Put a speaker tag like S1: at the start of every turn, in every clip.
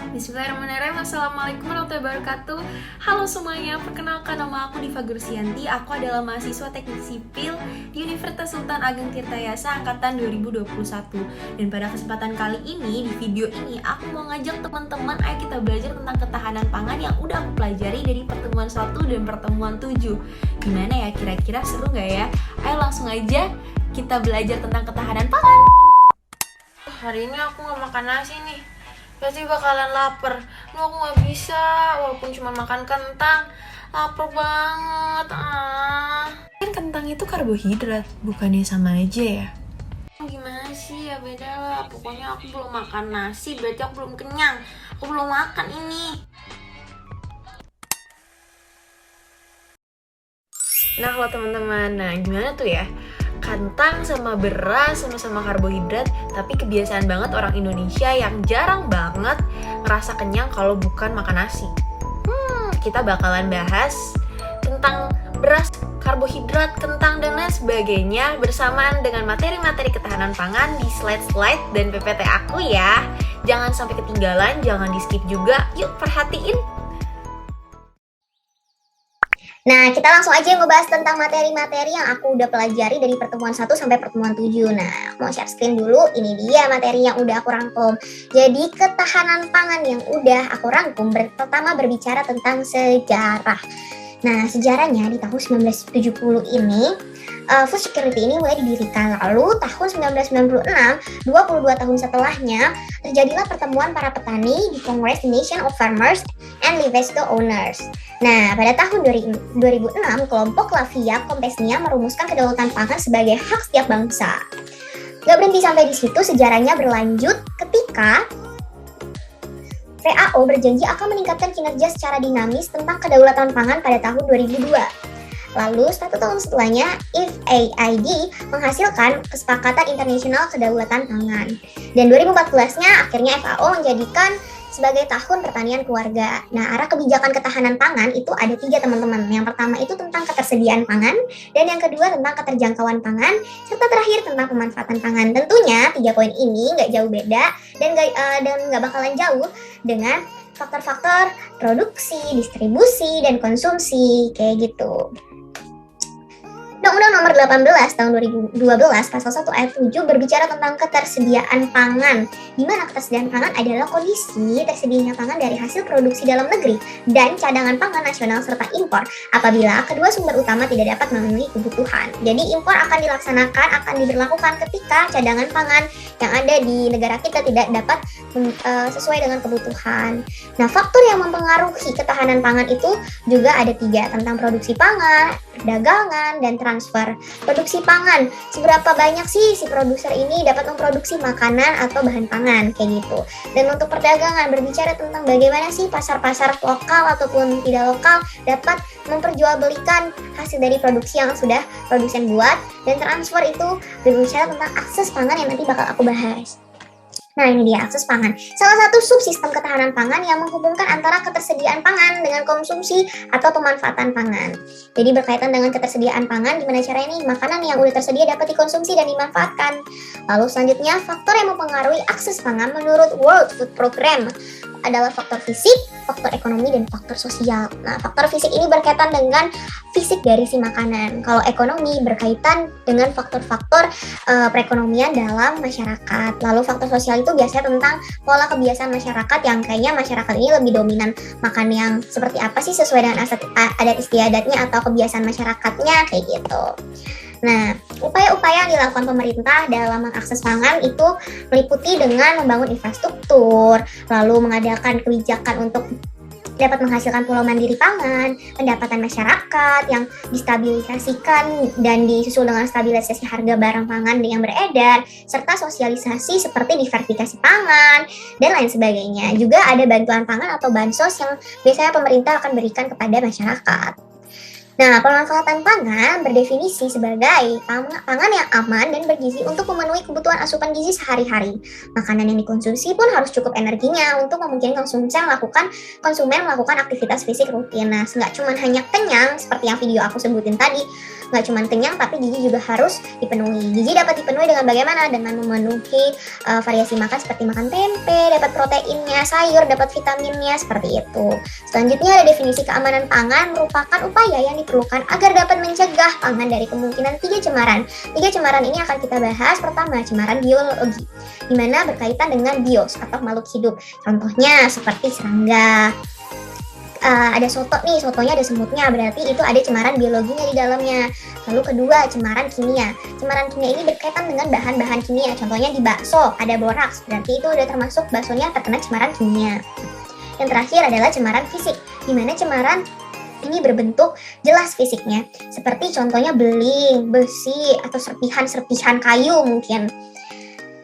S1: Bismillahirrahmanirrahim. Assalamualaikum warahmatullahi wabarakatuh. Halo semuanya, perkenalkan nama aku Diva Gursianti. Aku adalah mahasiswa teknik sipil di Universitas Sultan Ageng Tirtayasa angkatan 2021. Dan pada kesempatan kali ini, di video ini aku mau ngajak teman-teman ayo kita belajar tentang ketahanan pangan yang udah aku pelajari dari pertemuan 1 dan pertemuan 7. Gimana ya, kira-kira seru gak ya? Ayo langsung aja kita belajar tentang ketahanan pangan. Hari ini aku gak makan nasi nih, pasti bakalan lapar. Aku gak bisa, walaupun cuma makan kentang. Lapar banget. Kan kentang itu karbohidrat, bukannya sama aja ya? Gimana sih ya, beda lah. Pokoknya aku belum makan nasi, berarti aku belum kenyang. Aku belum makan ini. Nah kalau teman-teman, gimana tuh ya? Kentang sama beras sama-sama karbohidrat, tapi kebiasaan banget orang Indonesia yang jarang banget ngerasa kenyang kalau bukan makan nasi. Kita bakalan bahas tentang beras, karbohidrat, kentang, dan lain sebagainya bersamaan dengan materi-materi ketahanan pangan di slide-slide dan PPT aku ya. Jangan sampai ketinggalan, jangan di-skip juga. Yuk perhatiin.
S2: Nah, kita langsung aja ngebahas tentang materi-materi yang aku udah pelajari dari pertemuan 1 sampai pertemuan 7. Nah, aku mau share screen dulu. Ini dia materi yang udah aku rangkum. Jadi, ketahanan pangan yang udah aku rangkum pertama berbicara tentang sejarah. Nah, sejarahnya di tahun 1970 ini, food security ini mulai didirikan. Lalu, tahun 1996, 22 tahun setelahnya, terjadilah pertemuan para petani di Congress Nation of Farmers and Livestock Owners. Nah, pada tahun 2006, kelompok Lavia Compesnia merumuskan kedaulatan pangan sebagai hak setiap bangsa. Gak berhenti sampai di situ, sejarahnya berlanjut ketika FAO berjanji akan meningkatkan kinerja secara dinamis tentang kedaulatan pangan pada tahun 2002. Lalu, 1 tahun setelahnya, FAID menghasilkan Kesepakatan Internasional Kedaulatan Pangan. Dan 2014-nya, akhirnya FAO menjadikan sebagai tahun pertanian keluarga. Nah, arah kebijakan ketahanan pangan itu ada 3 teman-teman. Yang pertama itu tentang ketersediaan pangan, dan yang kedua tentang keterjangkauan pangan, serta terakhir tentang pemanfaatan pangan. Tentunya 3 poin ini nggak jauh beda dan nggak bakalan jauh dengan faktor-faktor produksi, distribusi, dan konsumsi kayak gitu. Undang-Undang Nomor 18 Tahun 2012 Pasal 1 Ayat 7 berbicara tentang ketersediaan pangan, di mana ketersediaan pangan adalah kondisi tersedianya pangan dari hasil produksi dalam negeri dan cadangan pangan nasional serta impor apabila kedua sumber utama tidak dapat memenuhi kebutuhan. Jadi impor akan diberlakukan ketika cadangan pangan yang ada di negara kita tidak dapat sesuai dengan kebutuhan. Nah, faktor yang mempengaruhi ketahanan pangan itu juga ada 3, tentang produksi pangan, perdagangan, dan transfer. Produksi pangan, seberapa banyak sih si produser ini dapat memproduksi makanan atau bahan pangan, kayak gitu. Dan untuk perdagangan, berbicara tentang bagaimana sih pasar-pasar lokal ataupun tidak lokal dapat memperjualbelikan hasil dari produksi yang sudah produsen buat. Dan transfer itu berbicara tentang akses pangan yang nanti bakal aku bahas. Nah, ini dia akses pangan. Salah satu subsistem ketahanan pangan yang menghubungkan antara ketersediaan pangan dengan konsumsi atau pemanfaatan pangan. Jadi berkaitan dengan ketersediaan pangan, gimana caranya nih makanan yang udah tersedia dapat dikonsumsi dan dimanfaatkan. Lalu selanjutnya, faktor yang mempengaruhi akses pangan menurut World Food Program adalah faktor fisik, faktor ekonomi, dan faktor sosial. Nah, faktor fisik ini berkaitan dengan fisik dari si makanan. Kalau ekonomi berkaitan dengan faktor-faktor perekonomian dalam masyarakat. Lalu faktor sosial itu biasanya tentang pola kebiasaan masyarakat yang kayaknya masyarakat ini lebih dominan makan yang seperti apa sih sesuai dengan adat istiadatnya atau kebiasaan masyarakatnya kayak gitu. Nah, upaya-upaya yang dilakukan pemerintah dalam mengakses pangan itu meliputi dengan membangun infrastruktur, lalu mengadakan kebijakan untuk dapat menghasilkan pulau mandiri pangan, pendapatan masyarakat yang distabilisasikan dan disusul dengan stabilisasi harga barang pangan yang beredar, serta sosialisasi seperti diversifikasi pangan, dan lain sebagainya. Juga ada bantuan pangan atau bansos yang biasanya pemerintah akan berikan kepada masyarakat. Nah, pemanfaatan pangan berdefinisi sebagai pangan yang aman dan bergizi untuk memenuhi kebutuhan asupan gizi sehari-hari. Makanan yang dikonsumsi pun harus cukup energinya untuk memungkinkan konsumen melakukan aktivitas fisik rutin. Nah, nggak cuma hanya kenyang seperti yang video aku sebutin tadi, nggak cuma kenyang tapi gizi juga harus dipenuhi. Gizi dapat dipenuhi dengan bagaimana? Dengan memenuhi variasi makan seperti makan tempe, dapat proteinnya, sayur, dapat vitaminnya, seperti itu. Selanjutnya ada definisi keamanan pangan, merupakan upaya yang diperlukan agar dapat mencegah pangan dari kemungkinan 3 cemaran. 3 cemaran ini akan kita bahas. Pertama, cemaran biologi, di mana berkaitan dengan bios atau makhluk hidup. Contohnya seperti serangga. Ada soto nih, sotonya ada semutnya, berarti itu ada cemaran biologinya di dalamnya. Lalu kedua, cemaran kimia. Cemaran kimia ini berkaitan dengan bahan-bahan kimia. Contohnya di bakso ada boraks, berarti itu udah termasuk baksonya terkena cemaran kimia. Yang terakhir adalah cemaran fisik, di mana cemaran ini berbentuk jelas fisiknya, seperti contohnya beling, besi, atau serpihan-serpihan kayu mungkin.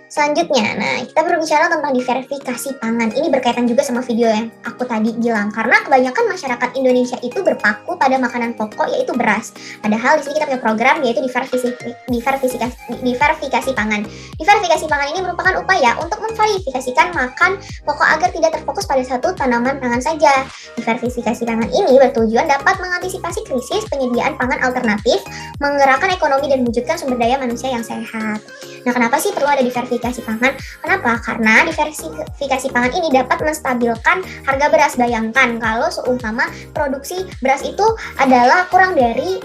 S2: Selanjutnya, nah kita berbicara tentang diverifikasi pangan. Ini berkaitan juga sama video yang aku tadi bilang, karena kebanyakan masyarakat Indonesia itu berpaku pada makanan pokok yaitu beras. Padahal di sini kita punya program yaitu diverifikasi pangan. Diverifikasi pangan ini merupakan upaya untuk memverifikasikan makan pokok agar tidak terfokus pada satu tanaman pangan saja. Diverifikasi pangan ini bertujuan dapat mengantisipasi krisis penyediaan pangan alternatif, menggerakkan ekonomi dan mewujudkan sumber daya manusia yang sehat. Nah, kenapa sih perlu ada diverifikasi pangan? Kenapa? Karena diverifikasi pangan ini dapat menstabilkan harga beras. Bayangkan kalau seumpama produksi beras itu adalah kurang dari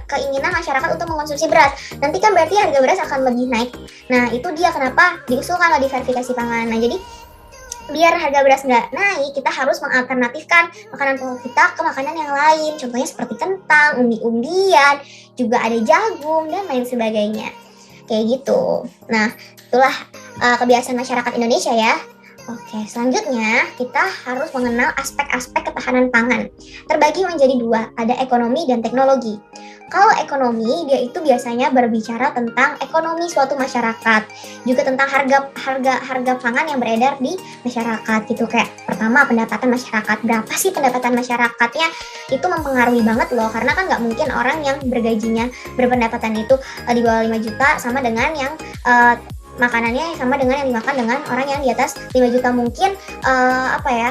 S2: keinginan masyarakat untuk mengkonsumsi beras. Nanti kan berarti harga beras akan lebih naik. Nah, itu dia kenapa diusulkan diverifikasi pangan. Nah, jadi biar harga beras nggak naik, kita harus mengalternatifkan makanan pokok kita ke makanan yang lain. Contohnya seperti kentang, umbi-umbian, juga ada jagung, dan lain sebagainya. Kayak gitu. Nah, itulah kebiasaan masyarakat Indonesia ya. Oke, selanjutnya kita harus mengenal aspek-aspek ketahanan pangan. Terbagi menjadi dua, ada ekonomi dan teknologi. Kalau ekonomi, dia itu biasanya berbicara tentang ekonomi suatu masyarakat, juga tentang harga pangan yang beredar di masyarakat gitu. Kayak pertama, pendapatan masyarakat. Berapa sih pendapatan masyarakatnya? Itu mempengaruhi banget loh, karena kan nggak mungkin orang yang berpendapatan itu di bawah 5 juta sama dengan yang makanannya sama dengan yang dimakan dengan orang yang di atas 5 juta. Mungkin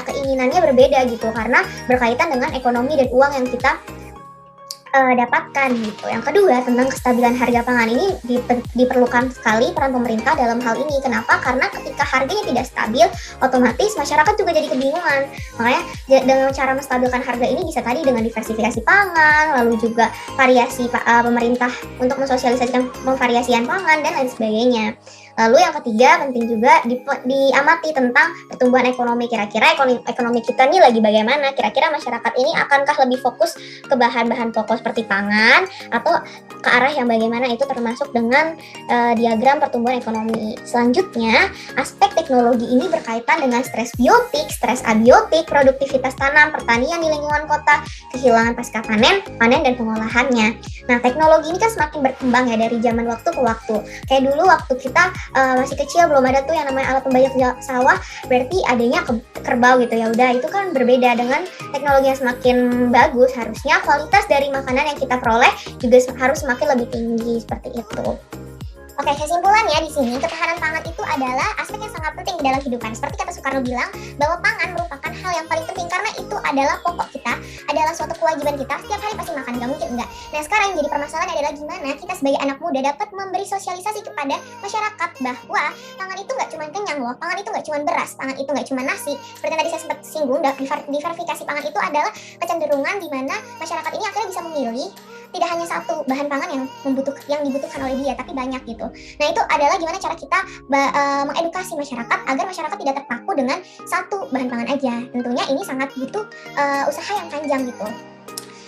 S2: keinginannya berbeda gitu, karena berkaitan dengan ekonomi dan uang yang kita dapatkan gitu. Yang kedua, tentang kestabilan harga pangan ini diperlukan sekali peran pemerintah dalam hal ini. Kenapa? Karena ketika harganya tidak stabil, otomatis masyarakat juga jadi kebingungan. Makanya dengan cara menstabilkan harga ini bisa tadi dengan diversifikasi pangan, lalu juga variasi pemerintah untuk mensosialisasikan memvariasikan pangan dan lain sebagainya. Lalu yang ketiga, penting juga diamati tentang pertumbuhan ekonomi. Kira-kira ekonomi kita nih lagi bagaimana? Kira-kira masyarakat ini akankah lebih fokus ke bahan-bahan pokok seperti pangan atau ke arah yang bagaimana? Itu termasuk dengan diagram pertumbuhan ekonomi. Selanjutnya, aspek teknologi ini berkaitan dengan stres biotik, stres abiotik, produktivitas tanam, pertanian di lingkungan kota, kehilangan pasca panen dan pengolahannya. Nah, teknologi ini kan semakin berkembang ya dari zaman waktu ke waktu. Kayak dulu waktu kita masih kecil belum ada tuh yang namanya alat pembajak sawah, berarti adanya kerbau gitu ya. Udah, itu kan berbeda. Dengan teknologi yang semakin bagus, harusnya kualitas dari makanan yang kita peroleh juga harus semakin lebih tinggi seperti itu. Oke, kesimpulannya di sini ketahanan pangan itu adalah aspek yang sangat penting di dalam kehidupan. Seperti kata Soekarno bilang, bahwa pangan merupakan hal yang paling penting karena itu adalah pokok kita, adalah suatu kewajiban kita. Setiap hari pasti makan, gak mungkin enggak. Nah, sekarang yang jadi permasalahan adalah gimana kita sebagai anak muda dapat memberi sosialisasi kepada masyarakat bahwa pangan itu nggak cuma kenyang loh, pangan itu nggak cuma beras, pangan itu nggak cuma nasi. Seperti yang tadi saya sempat singgung, diverifikasi pangan itu adalah kecenderungan di mana masyarakat ini akhirnya bisa memilih tidak hanya satu bahan pangan yang dibutuhkan oleh dia, tapi banyak gitu. Nah, itu adalah gimana cara kita mengedukasi masyarakat agar masyarakat tidak terpaku dengan satu bahan pangan aja. Tentunya ini sangat butuh usaha yang panjang gitu.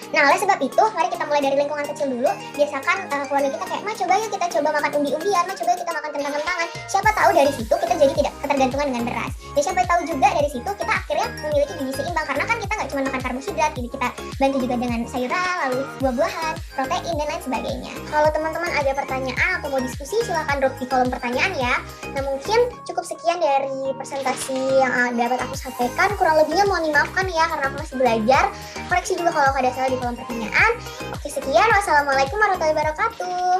S2: Nah, oleh sebab itu, mari kita mulai dari lingkungan kecil dulu. Biasakan keluarga kita kayak, coba yuk kita coba makan umbi-umbian, coba yuk kita makan kentang-kentangan. Siapa tahu dari situ kita jadi tidak ketergantungan dengan beras. Ya, siapa tahu juga dari situ kita akhirnya memiliki gizi seimbang. Karena kan kita nggak cuma makan karbohidrat, jadi kita bantu juga dengan sayuran, lalu buah-buahan, protein, dan lain sebagainya. Kalau teman-teman ada pertanyaan atau mau diskusi, silahkan drop di kolom pertanyaan ya. Nah, mungkin cukup sekian dari presentasi yang dapat aku sampaikan. Kurang lebihnya mohon dimaafkan ya, karena aku masih belajar. Koreksi juga kalau ada salah di kolom pertanyaan. Oke, sekian. Wassalamualaikum warahmatullahi wabarakatuh.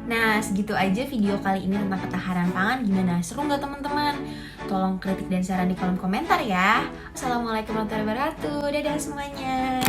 S1: Nah, segitu aja video kali ini tentang ketahanan pangan. Gimana? Seru nggak teman-teman? Tolong kritik dan saran di kolom komentar ya. Assalamualaikum warahmatullahi wabarakatuh. Dadah semuanya.